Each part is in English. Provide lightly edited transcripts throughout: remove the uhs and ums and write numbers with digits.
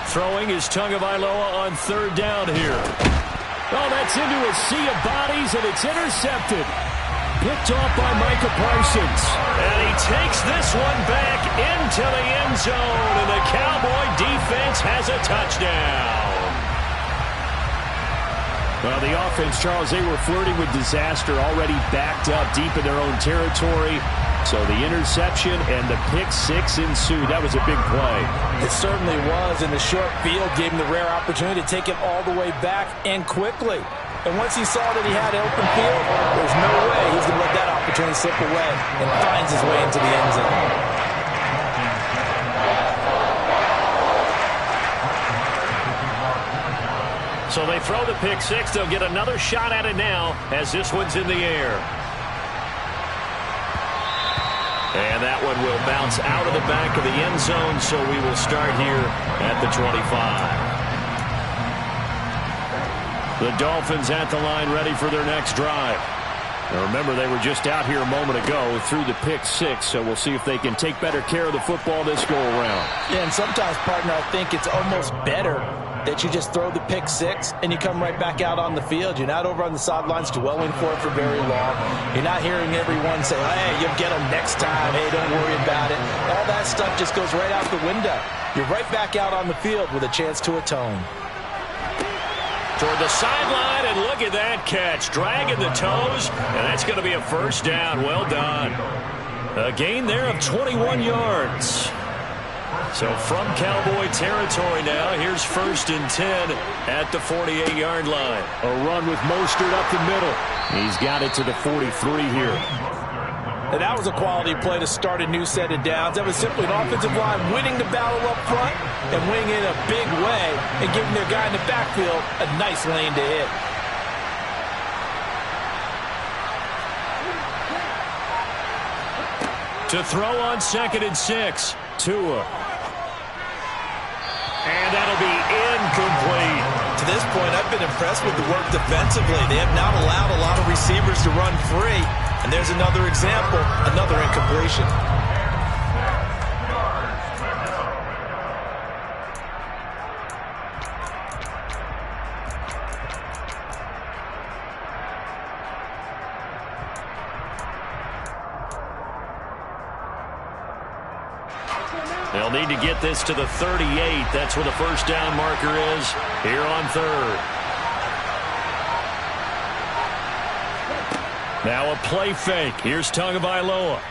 Throwing is Tagovailoa on third down here. Oh, that's into a sea of bodies, and it's intercepted. Picked off by Micah Parsons. And he takes this one back into the end zone, and the Cowboy defense has a touchdown. Well, the offense, Charles, they were flirting with disaster, already backed up deep in their own territory. So the interception and the pick six ensued. That was a big play. It certainly was, and the short field gave him the rare opportunity to take it all the way back and quickly. And once he saw that he had open field, there's no way he's going to let that opportunity slip away, and finds his way into the end zone. So they throw the pick six. They'll get another shot at it now as this one's in the air. And that one will bounce out of the back of the end zone, so we will start here at the 25. The Dolphins at the line, ready for their next drive. Now remember, they were just out here a moment ago through the pick six, so we'll see if they can take better care of the football this go-around. Yeah, and sometimes, partner, I think it's almost better that you just throw the pick six and you come right back out on the field. You're not over on the sidelines dwelling for it for very long. You're not hearing everyone say, hey, you'll get them next time. Hey, don't worry about it. All that stuff just goes right out the window. You're right back out on the field with a chance to atone. Toward the sideline, and look at that catch. Dragging the toes, and that's going to be a first down. Well done. A gain there of 21 yards. So from Cowboy territory now, here's 1st and 10 at the 48-yard line. A run with Mostert up the middle. He's got it to the 43 here. And that was a quality play to start a new set of downs. That was simply an offensive line winning the battle up front and winning in a big way and giving their guy in the backfield a nice lane to hit. To throw on 2nd and 6, Tua. And that'll be incomplete. To this point, I've been impressed with the work defensively. They have not allowed a lot of receivers to run free. And there's another example, another incompletion. They'll need to get this to the 38. That's where the first down marker is here on 3rd. Now a play fake. Here's Tagovailoa.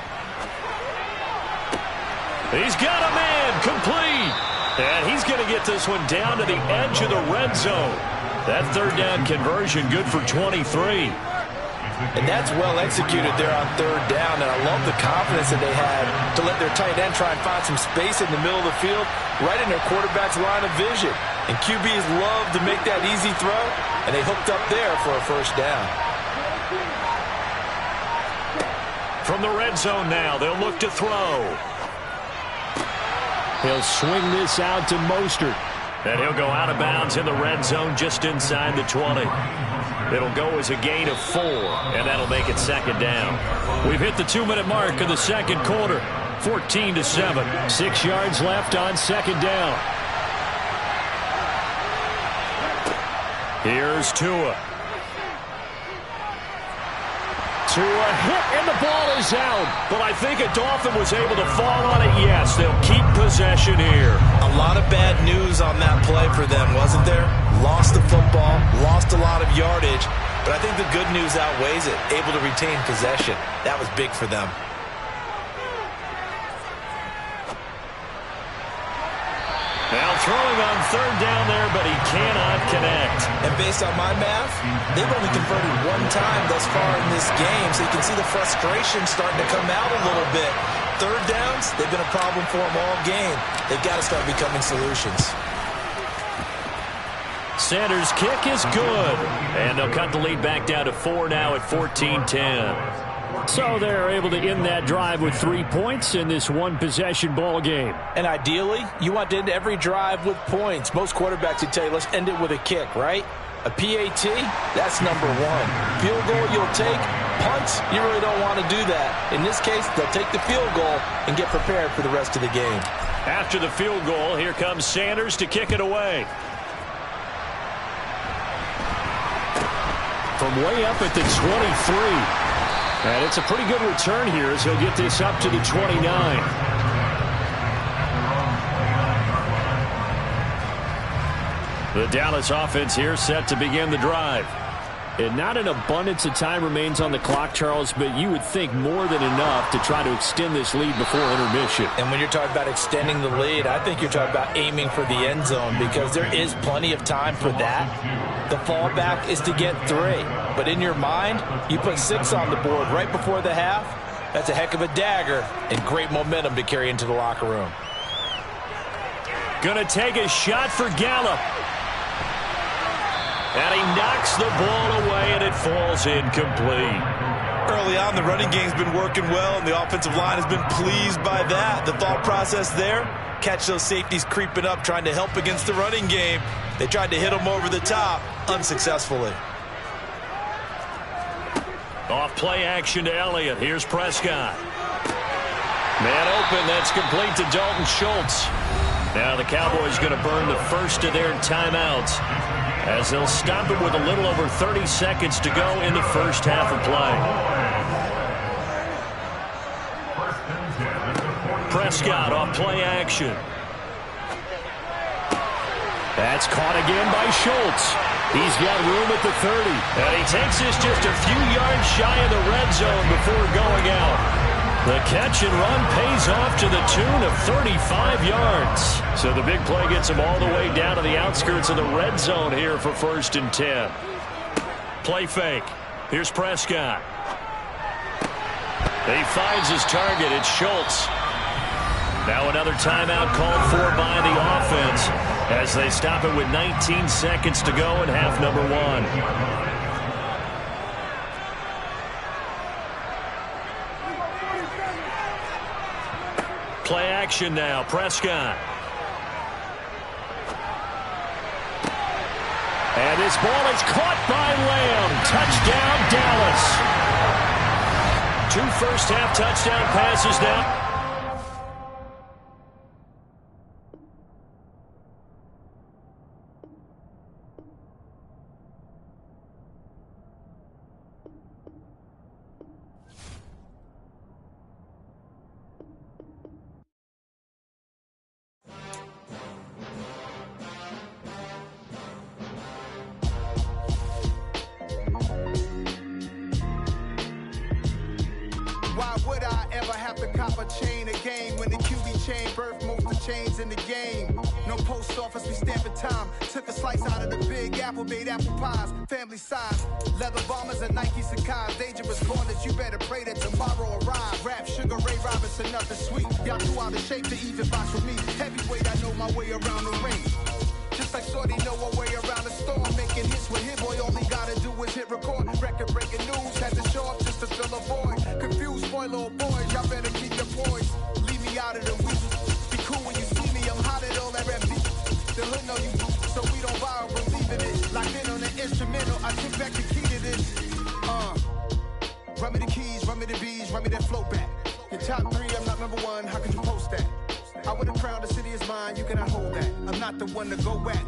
He's got a man complete. And he's going to get this one down to the edge of the red zone. That 3rd down conversion good for 23. And that's well executed there on 3rd down. And I love the confidence that they had to let their tight end try and find some space in the middle of the field, right in their quarterback's line of vision. And QBs love to make that easy throw, and they hooked up there for a first down. From the red zone now, they'll look to throw. He'll swing this out to Mostert. And he'll go out of bounds in the red zone just inside the 20. It'll go as a gain of 4, and that'll make it 2nd down. We've hit the 2-minute mark of the 2nd quarter. 14-7. 6 yards left on 2nd down. Here's Tua. Tua hit, and the ball is out. But I think a Dolphin was able to fall on it. Yes, they'll keep possession here. A lot of bad news on that play for them, wasn't there? Lost the football, lost a lot of yardage. But I think the good news outweighs it. Able to retain possession. That was big for them. Now throwing on 3rd down there, but he cannot connect. And based on my math, they've only converted 1 time thus far in this game, so you can see the frustration starting to come out a little bit. 3rd downs, they've been a problem for them all game. They've got to start becoming solutions. Sanders' kick is good. And they'll cut the lead back down to 4 now at 14-10. So they're able to end that drive with 3 points in this one-possession ball game. And ideally, you want to end every drive with points. Most quarterbacks would tell you, let's end it with a kick, right? A PAT, that's number one. Field goal you'll take. Punts, you really don't want to do that. In this case, they'll take the field goal and get prepared for the rest of the game. After the field goal, here comes Sanders to kick it away. From way up at the 23. And it's a pretty good return here as he'll get this up to the 29. The Dallas offense here set to begin the drive. And not an abundance of time remains on the clock, Charles, but you would think more than enough to try to extend this lead before intermission. And when you're talking about extending the lead, I think you're talking about aiming for the end zone because there is plenty of time for that. The fallback is to get 3. But in your mind, you put 6 on the board right before the half. That's a heck of a dagger and great momentum to carry into the locker room. Gonna take a shot for Gallup. And he knocks the ball away, and it falls incomplete. Early on, the running game's been working well, and the offensive line has been pleased by that. The thought process there, catch those safeties creeping up, trying to help against the running game. They tried to hit them over the top, unsuccessfully. Off play action to Elliott. Here's Prescott. Man open, that's complete to Dalton Schultz. Now the Cowboys going to burn the first of their timeouts, as they'll stop it with a little over 30 seconds to go in the first half of play. Prescott off play action. That's caught again by Schultz. He's got room at the 30. And he takes this just a few yards shy of the red zone before going out. The catch and run pays off to the tune of 35 yards. So the big play gets him all the way down to the outskirts of the red zone here for 1st and 10. Play fake. Here's Prescott. He finds his target. It's Schultz. Now another timeout called for by the offense as they stop it with 19 seconds to go in half number 1. Play action now. Prescott. And this ball is caught by Lamb. Touchdown, Dallas. 2 first-half touchdown passes now. Why would I ever have to cop a chain a game when the QB chain birthed most of the chains in the game? No post office, we stamping time. Took a slice out of the Big Apple, made apple pies, family size. Leather bombers and Nike Sacai's. Dangerous corners, you better pray that tomorrow arrive. Rap, Sugar Ray Robinson, nothing sweet. Y'all too out of shape to even box with me. Heavyweight, I know my way around the ring. Just like Shorty know her way around the storm. Making hits with Hit Boy, all he gotta do is hit record. Record breaking news, had to show up just to fill a void. Confused boy, little boys, y'all better keep your poise. Leave me out of the week. Be cool when you see me, I'm hot at all that rap beat. The hood know you, so we don't borrow, believe in it. Locked in on the instrumental, I took back the key to this. Run me the keys, run me the bees, run me that flow back. Your top 3, I'm not number 1, how could you post that? I would have crowned the city is mine, you cannot hold that. I'm not the one to go back.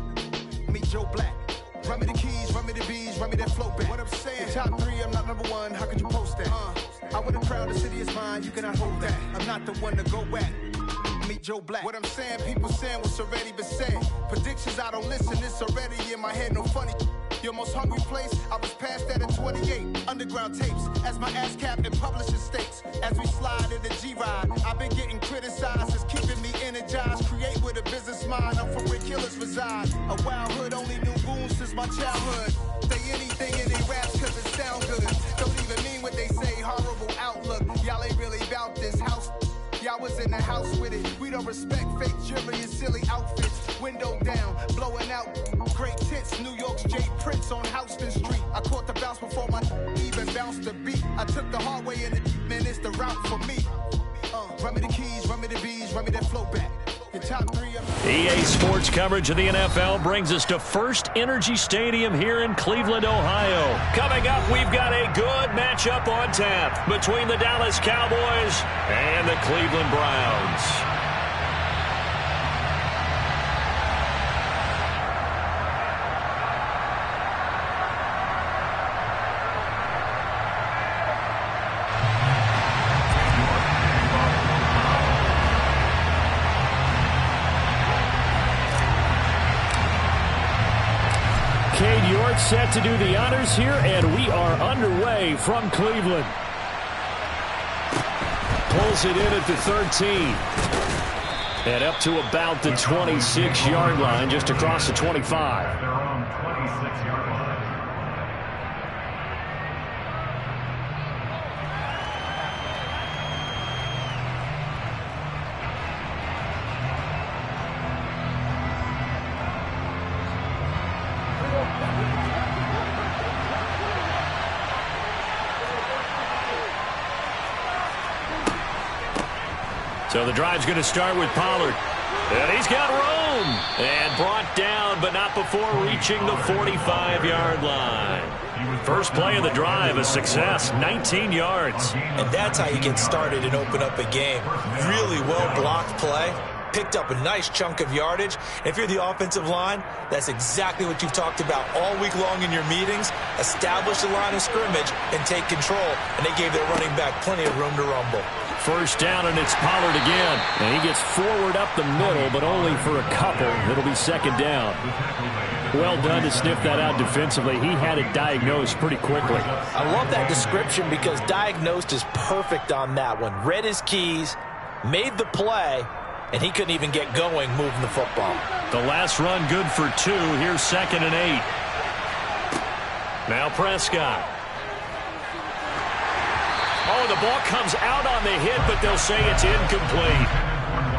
Meet Joe Black. Run me the keys, run me the bees, run me that flow back. What I'm saying, top 3, I'm not number 1, how could you post that? I would have crowned the city is mine, you cannot hold that. I'm not the one to go back. Meet Joe Black. What I'm saying, people saying what's already been said. Predictions, I don't listen, it's already in my head, no funny. Your most hungry place, I was past that at 28. Underground tapes, as my ass capped in publishing states. As we slide in the G-Ride, I've been getting criticized, it's keeping me energized. Create with a business mind, I'm from where killers reside. A wild hood, only knew goons since my childhood. Say anything in they raps cause it sound good. Don't even mean what they say, horrible outlook. Y'all ain't really about this house. Y'all was in the house with it. We don't respect fake jewelry and silly outfits. Window down, blowing out great tits. New York's Jay Prince on Houston Street. I caught the bounce before my even bounced the beat. I took the hard way in it, man, it's the route for me. Run me the keys, run me the bees, run me that flow back. Your top three. EA Sports coverage of the NFL brings us to First Energy Stadium here in Cleveland, Ohio. Coming up, we've got a good matchup on tap between the Dallas Cowboys and the Cleveland Browns. Cade York set to do the honors here, and we are underway from Cleveland. Pulls it in at the 13. And up to about the 26-yard line, just across the 25. Their own 26-yard line. So the drive's going to start with Pollard. And he's got room. And brought down, but not before reaching the 45-yard line. First play of the drive, a success, 19 yards. And that's how you get started and open up a game. Really well-blocked play. Picked up a nice chunk of yardage. And if you're the offensive line, that's exactly what you've talked about all week long in your meetings. Establish the line of scrimmage and take control. And they gave their running back plenty of room to rumble. First down, and it's Pollard again. And he gets forward up the middle, but only for a couple. It'll be second down. Well done to sniff that out defensively. He had it diagnosed pretty quickly. I love that description because diagnosed is perfect on that one. Read his keys, made the play, and he couldn't even get going moving the football. The last run good for 2. Here's 2nd and 8. Now Prescott. Oh, the ball comes out on the hit, but they'll say it's incomplete.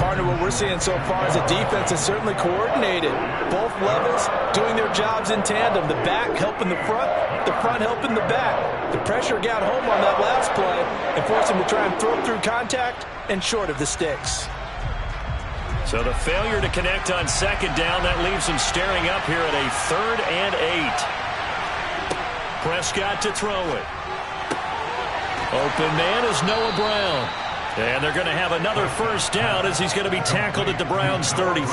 Partner, what we're seeing so far is a defense is certainly coordinated. Both levels doing their jobs in tandem. The back helping the front helping the back. The pressure got home on that last play and forced him to try and throw through contact and short of the sticks. So the failure to connect on second down, that leaves him staring up here at a 3rd and 8. Prescott to throw it. Open man is Noah Brown. And they're going to have another first down as he's going to be tackled at the Browns' 33.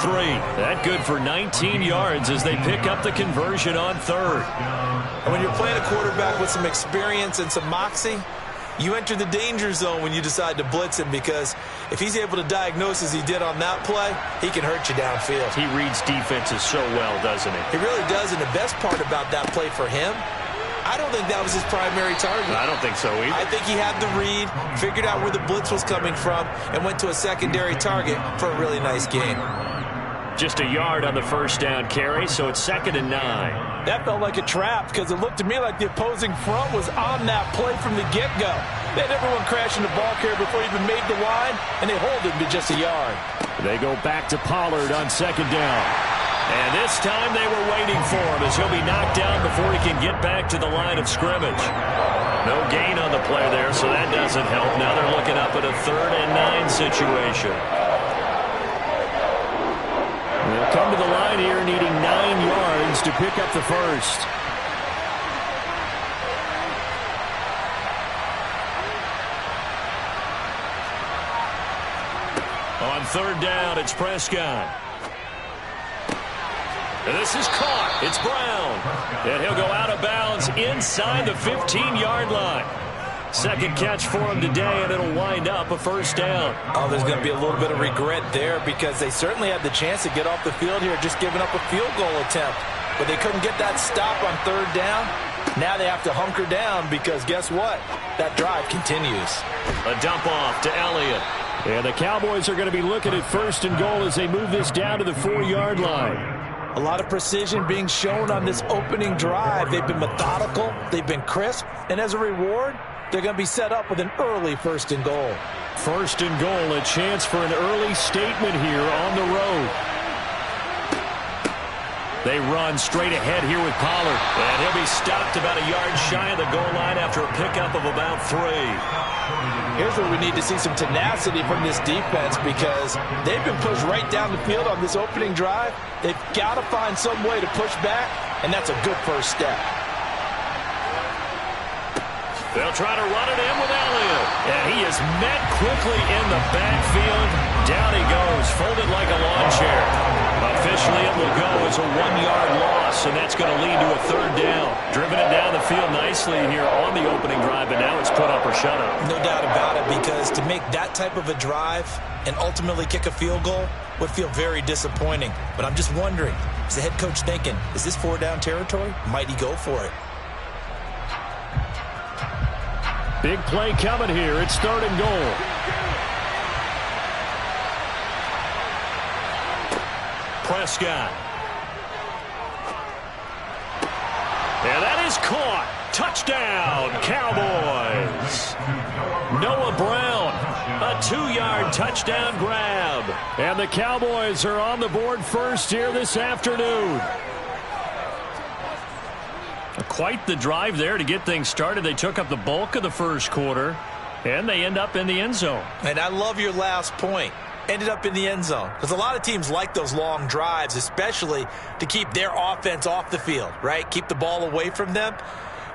That good for 19 yards as they pick up the conversion on 3rd. And when you're playing a quarterback with some experience and some moxie, you enter the danger zone when you decide to blitz him, because if he's able to diagnose as he did on that play, he can hurt you downfield. He reads defenses so well, doesn't he? He really does, and the best part about that play for him, I don't think that was his primary target. I don't think so either. I think he had the read, figured out where the blitz was coming from, and went to a secondary target for a really nice game. Just a yard on the first down carry, so it's 2nd and 9. That felt like a trap because it looked to me like the opposing front was on that play from the get-go. They had everyone crashing the ball carrier before he even made the line, and they hold him to just a yard. They go back to Pollard on second down. And this time they were waiting for him as he'll be knocked down before he can get back to the line of scrimmage. No gain on the play there, so that doesn't help. Now they're looking up at a 3rd and 9 situation. They'll come to the line here needing 9 yards to pick up the first. On 3rd down, it's Prescott. And this is caught. It's Brown. And he'll go out of bounds inside the 15-yard line. Second catch for him today, and it'll wind up a first down. Oh, there's going to be a little bit of regret there because they certainly had the chance to get off the field here, just giving up a field goal attempt. But they couldn't get that stop on 3rd down. Now they have to hunker down because guess what? That drive continues. A dump off to Elliott. And the Cowboys are going to be looking at 1st and goal as they move this down to the 4-yard line. A lot of precision being shown on this opening drive. They've been methodical. They've been crisp. And as a reward, they're going to be set up with an early 1st and goal. 1st and goal, a chance for an early statement here on the road. They run straight ahead here with Pollard. And he'll be stopped about a yard shy of the goal line after a pickup of about 3. Here's where we need to see some tenacity from this defense because they've been pushed right down the field on this opening drive. They've got to find some way to push back, and that's a good first step. They'll try to run it in with Elliott. And he is met quickly in the backfield. Down he goes, folded like a lawn chair. Officially, it will go as a 1-yard loss, and that's going to lead to a 3rd down. Driven it down the field nicely here on the opening drive, but now it's put up or shut up. No doubt about it, because to make that type of a drive and ultimately kick a field goal would feel very disappointing. But I'm just wondering, is the head coach thinking, is this 4-down territory? Might he go for it? Big play coming here. It's 3rd and goal. Prescott. And that is caught. Touchdown, Cowboys. Noah Brown, a 2-yard touchdown grab. And the Cowboys are on the board first here this afternoon. Quite the drive there to get things started. They took up the bulk of the first quarter, and they end up in the end zone. And I love your last point. Ended up in the end zone. Because a lot of teams like those long drives, especially to keep their offense off the field, right? Keep the ball away from them.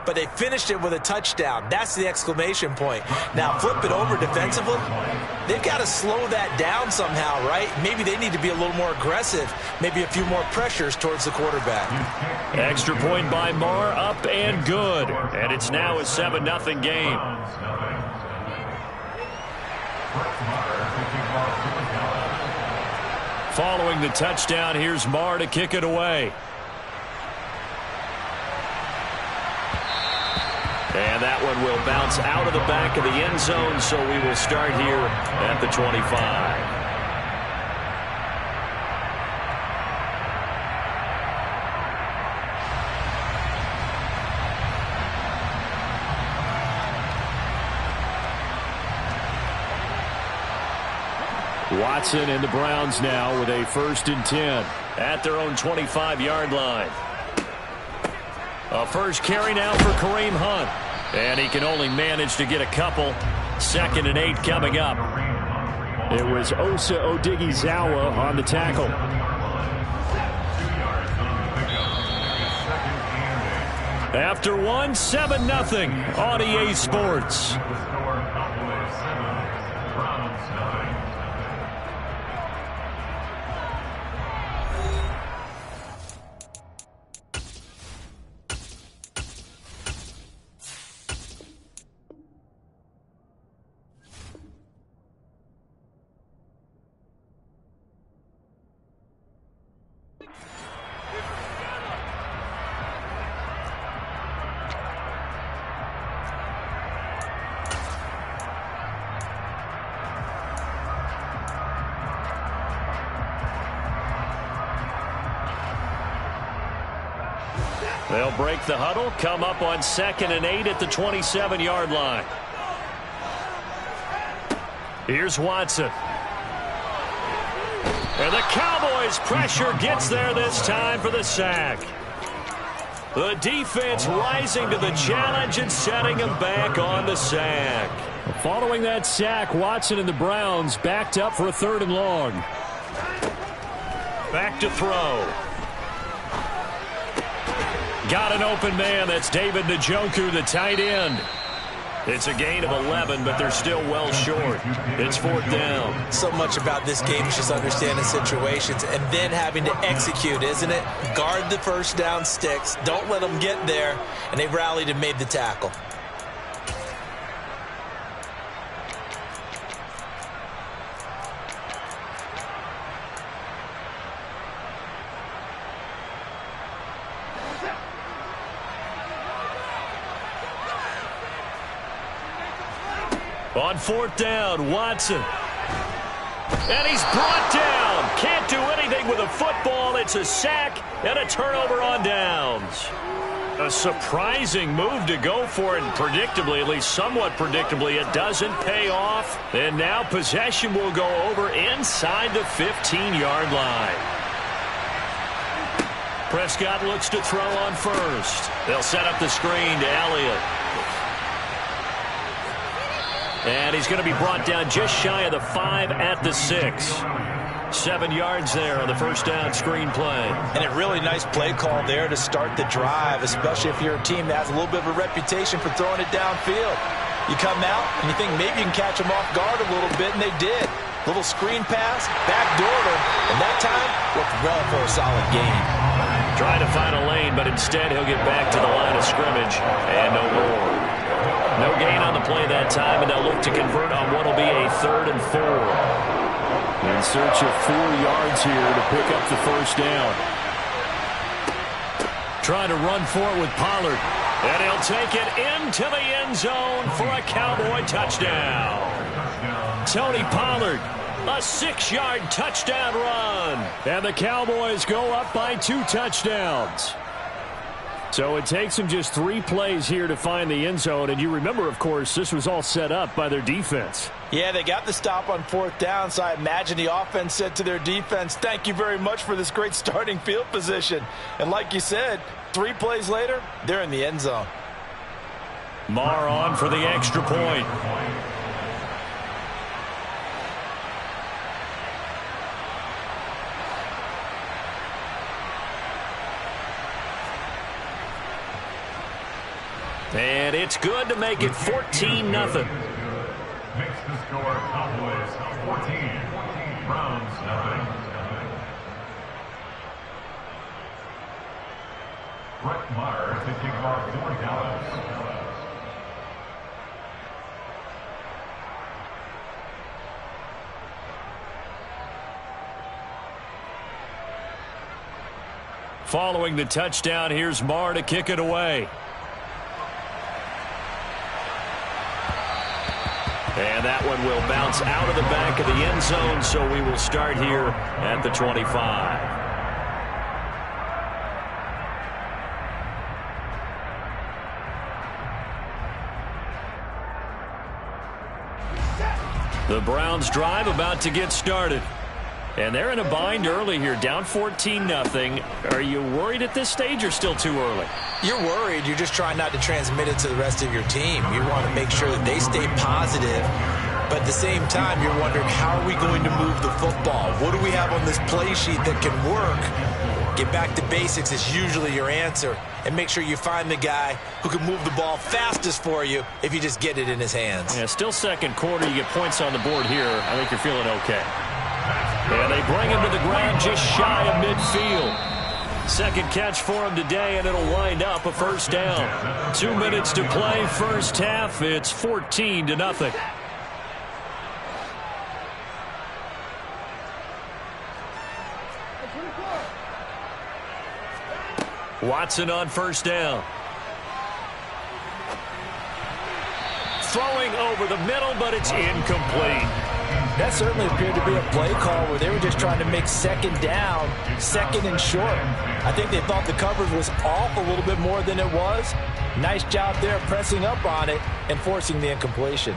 But they finished it with a touchdown. That's the exclamation point. Now, flip it over defensively. They've got to slow that down somehow, right? Maybe they need to be a little more aggressive. Maybe a few more pressures towards the quarterback. Extra point by Marr, up and good. And it's now a 7-0 game. Following the touchdown, here's Marr to kick it away. And that one will bounce out of the back of the end zone, so we will start here at the 25. Watson and the Browns now with a 1st and 10 at their own 25-yard line. A first carry now for Kareem Hunt. And he can only manage to get a couple. 2nd and 8 coming up. It was Osa Odighizuwa on the tackle. After 7-0 on EA Sports. They'll break the huddle, come up on 2nd and 8 at the 27-yard line. Here's Watson. And the Cowboys' pressure gets there this time for the sack. The defense rising to the challenge and setting him back on the sack. Following that sack, Watson and the Browns backed up for a 3rd and long. Back to throw. Got an open man. That's David Njoku, the tight end. It's a gain of 11, but they're still well short. It's 4th down. So much about this game is just understanding situations and then having to execute, isn't it? Guard the first down sticks. Don't let them get there. And they rallied and made the tackle. On 4th down, Watson. And he's brought down. Can't do anything with a football. It's a sack and a turnover on downs. A surprising move to go for it, and predictably, at least somewhat predictably, it doesn't pay off. And now possession will go over inside the 15-yard line. Prescott looks to throw on first. They'll set up the screen to Elliott. And he's going to be brought down just shy of the 5 at the 6. 7 yards there on the first down screen play. And a really nice play call there to start the drive, especially if you're a team that has a little bit of a reputation for throwing it downfield. You come out and you think maybe you can catch them off guard a little bit, and they did. Little screen pass, backdoored him, and that time worked well for a solid gain. Trying to find a lane, but instead he'll get back to the line of scrimmage and no more. No gain on the play that time, and they'll look to convert on what will be a 3rd and 4. In search of 4 yards here to pick up the first down. Trying to run for it with Pollard. And he'll take it into the end zone for a Cowboy touchdown. Tony Pollard, a 6-yard touchdown run. And the Cowboys go up by 2 touchdowns. So it takes them just 3 plays here to find the end zone. And you remember, of course, this was all set up by their defense. Yeah, they got the stop on 4th down, so I imagine the offense said to their defense, thank you very much for this great starting field position. And like you said, 3 plays later, they're in the end zone. Marr on for the extra point. And it's good to make it 14-0. Makes the score Cowboys 14, Browns 0. Brett Maher to kick off for Dallas. Following the touchdown, here's Marr to kick it away. And that one will bounce out of the back of the end zone, so we will start here at the 25. The Browns drive about to get started. And they're in a bind early here, down 14-0. Are you worried at this stage or still too early? You're worried. You're just trying not to transmit it to the rest of your team. You want to make sure that they stay positive. But at the same time, you're wondering, how are we going to move the football? What do we have on this play sheet that can work? Get back to basics is usually your answer. And make sure you find the guy who can move the ball fastest for you if you just get it in his hands. Yeah, still second quarter. You get points on the board here. I think you're feeling okay. And they bring him to the ground just shy of midfield. Second catch for him today, and it'll wind up a first down. 2 minutes to play, first half. It's 14-0. Watson on first down. Throwing over the middle, but it's incomplete. That certainly appeared to be a play call where they were just trying to make second down, second and short. I think they thought the coverage was off a little bit more than it was. Nice job there pressing up on it and forcing the incompletion.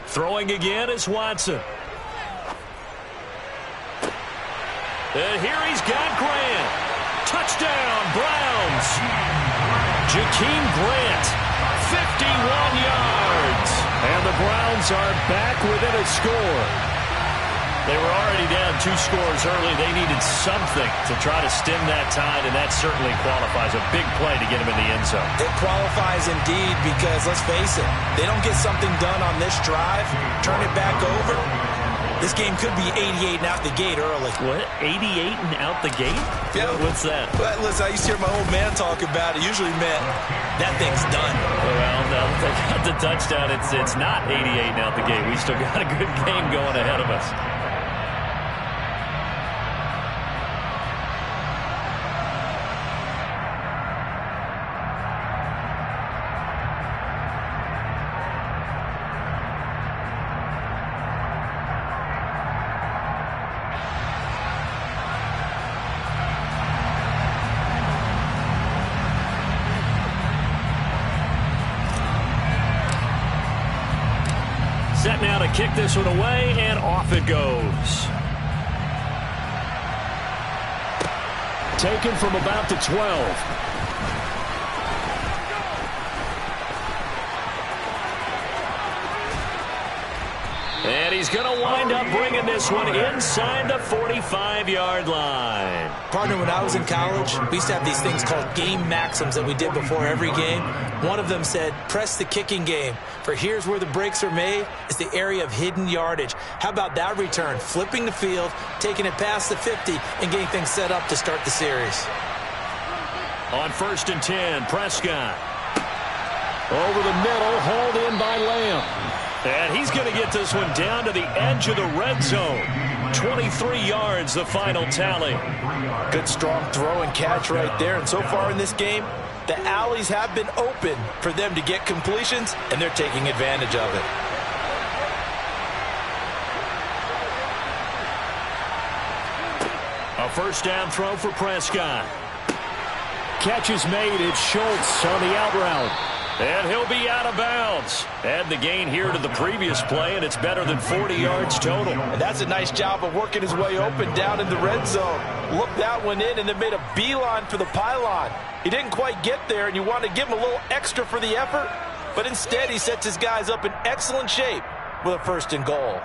Throwing again is Watson. And here he's got Grant. Touchdown, Browns. Jakeem Grant, 51 yards. And the Browns are back within a score. They were already down 2 scores early. They needed something to try to stem that tide, and that certainly qualifies. A big play to get him in the end zone. It qualifies indeed because, let's face it, they don't get something done on this drive, turn it back over. This game could be 88 and out the gate early. What? 88 and out the gate? Yeah. What's that? Well, listen, I used to hear my old man talk about it. Usually meant that thing's done. Well, now that they got the touchdown, it's not 88 and out the gate. We still got a good game going ahead of us. set now to kick this one away, and off it goes. Taken from about the 12. And he's going to wind up bringing this one inside the 45-yard line. Partner, when I was in college, we used to have these things called game maxims that we did before every game. One of them said, press the kicking game. For here's where the breaks are made. It's the area of hidden yardage. How about that return? Flipping the field, taking it past the 50, and getting things set up to start the series. On 1st and 10, Prescott. Over the middle, hauled in by Lamb. And he's going to get this one down to the edge of the red zone. 23 yards, the final tally. Good, strong throw and catch right there. And so far in this game, the alleys have been open for them to get completions, and they're taking advantage of it. A first down throw for Prescott. Catch is made. It's Schultz on the out route. And he'll be out of bounds. Add the gain here to the previous play, and it's better than 40 yards total. And that's a nice job of working his way open down in the red zone. Looked that one in and then made a beeline for the pylon. He didn't quite get there, and you want to give him a little extra for the effort, but instead he sets his guys up in excellent shape with a 1st and goal.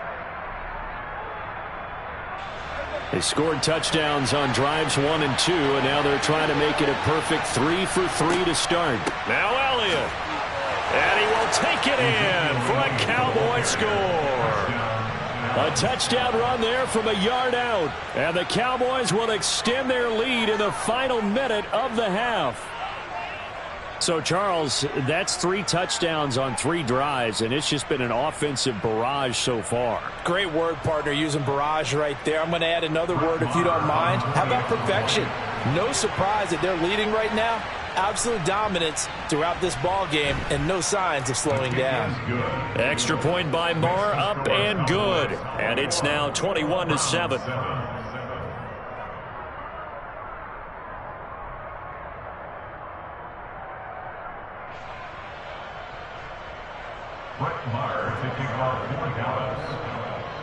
They scored touchdowns on drives 1 and 2, and now they're trying to make it a perfect 3 for 3 to start. Now Elliott. And he will take it in for a Cowboy score. A touchdown run there from a yard out. And the Cowboys will extend their lead in the final minute of the half. So, Charles, that's 3 touchdowns on 3 drives, and it's just been an offensive barrage so far. Great word, partner, using barrage right there. I'm going to add another word if you don't mind. How about perfection? No surprise that they're leading right now. Absolute dominance throughout this ball game, and no signs of slowing down. Extra point by Marr, up and good. And it's now 21-7.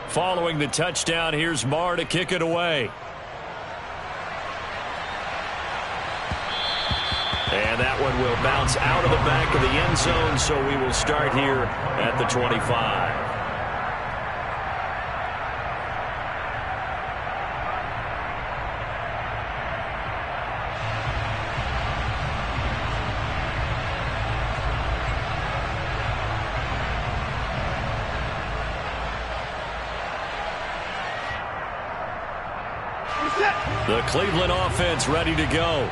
Following the touchdown, here's Marr to kick it away. And that one will bounce out of the back of the end zone, so we will start here at the 25. The Cleveland offense ready to go.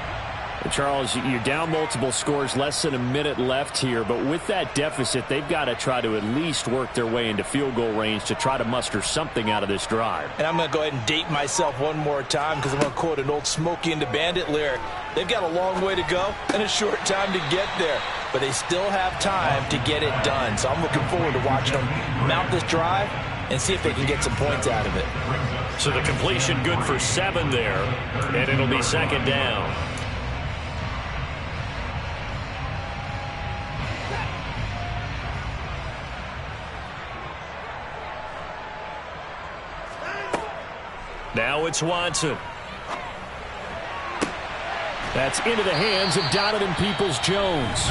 Charles, you're down multiple scores, less than a minute left here, but with that deficit, they've got to try to at least work their way into field goal range to try to muster something out of this drive. And I'm going to go ahead and date myself one more time because I'm going to quote an old Smokey and the Bandit lyric. They've got a long way to go and a short time to get there, but they still have time to get it done. So I'm looking forward to watching them mount this drive and see if they can get some points out of it. So the completion good for 7 there, and it'll be 2nd down. Now it's Watson. That's into the hands of Donovan Peoples-Jones.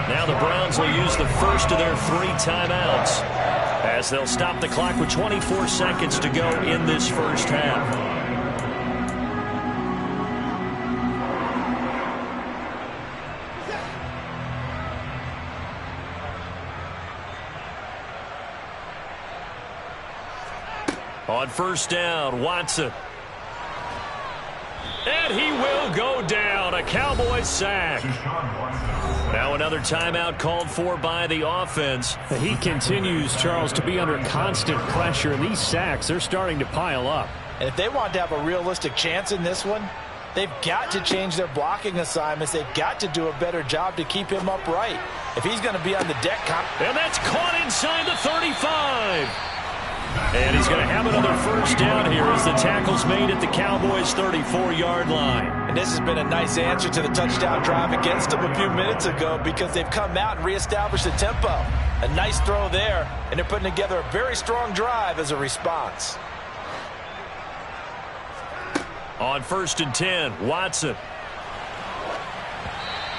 Now the Browns will use the first of their 3 timeouts as they'll stop the clock with 24 seconds to go in this first half. On 1st down, Watson. And he will go down. A Cowboys sack. Now another timeout called for by the offense. He continues, Charles, to be under constant pressure. And these sacks, they're starting to pile up. And if they want to have a realistic chance in this one, they've got to change their blocking assignments. They've got to do a better job to keep him upright. If he's going to be on the deck. And that's caught inside the 35. And he's going to have another first down here as the tackle's made at the Cowboys' 34-yard line. And this has been a nice answer to the touchdown drive against them a few minutes ago because they've come out and reestablished the tempo. A nice throw there, and they're putting together a very strong drive as a response. On 1st and 10, Watson.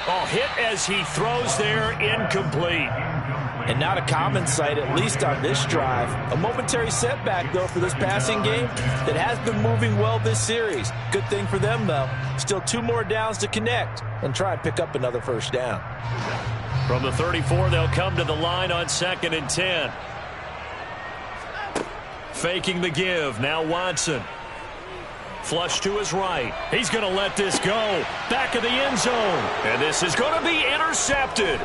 Oh, hit as he throws there, incomplete. And not a common sight, at least on this drive. A momentary setback, though, for this passing game that has been moving well this series. Good thing for them, though. Still 2 more downs to connect and try and pick up another first down. From the 34, they'll come to the line on 2nd and 10. Faking the give. Now Watson. Flush to his right. He's going to let this go. Back of the end zone. And this is going to be intercepted.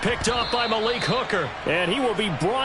Picked up by Malik Hooker. And he will be brought